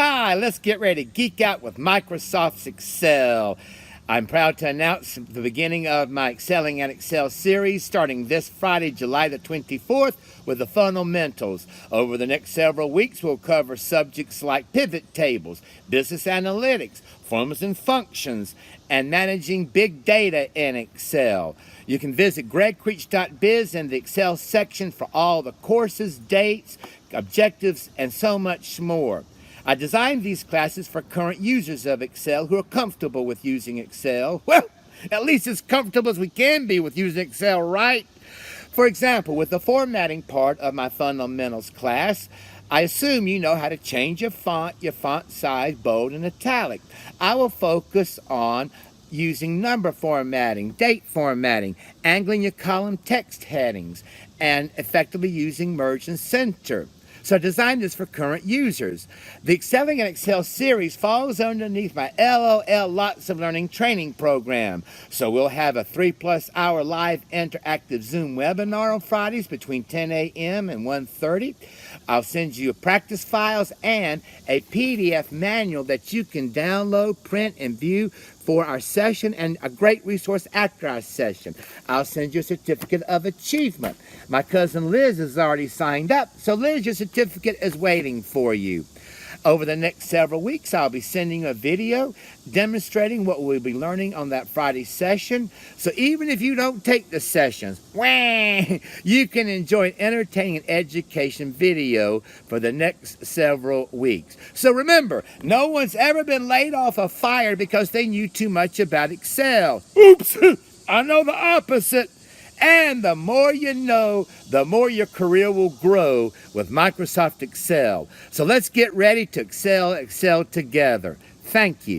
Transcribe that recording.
Hi, let's get ready to geek out with Microsoft's Excel. I'm proud to announce the beginning of my Excelling at Excel series starting this Friday, July the 24th with the fundamentals. Over the next several weeks, we'll cover subjects like PivotTables, business analytics, formulas and functions, and managing big data in Excel. You can visit gregcreech.biz in the Excel section for all the courses, dates, objectives, and so much more. I designed these classes for current users of Excel who are comfortable with using Excel. Well, at least as comfortable as we can be with using Excel, right? For example, with the formatting part of my fundamentals class, I assume you know how to change your font size, bold, and italic. I will focus on using number formatting, date formatting, angling your column text headings, and effectively using merge and center. So I designed this for current users. The Excelling in Excel series falls underneath my LOL Lots of Learning training program. So we'll have a 3+ hour live interactive Zoom webinar on Fridays between 10 a.m. and 1:30. I'll send you practice files and a PDF manual that you can download, print, and view for our session, and a great resource after our session. I'll send you a certificate of achievement. My cousin Liz has already signed up, so Liz, your certificate is waiting for you. Over the next several weeks, I'll be sending a video demonstrating what we'll be learning on that Friday session. So even if you don't take the sessions, you can enjoy an entertaining education video for the next several weeks. So remember, no one's ever been laid off or fired because they knew too much about Excel. Oops, I know the opposite. And the more you know, the more your career will grow with Microsoft Excel. So let's get ready to excel together. Thank you.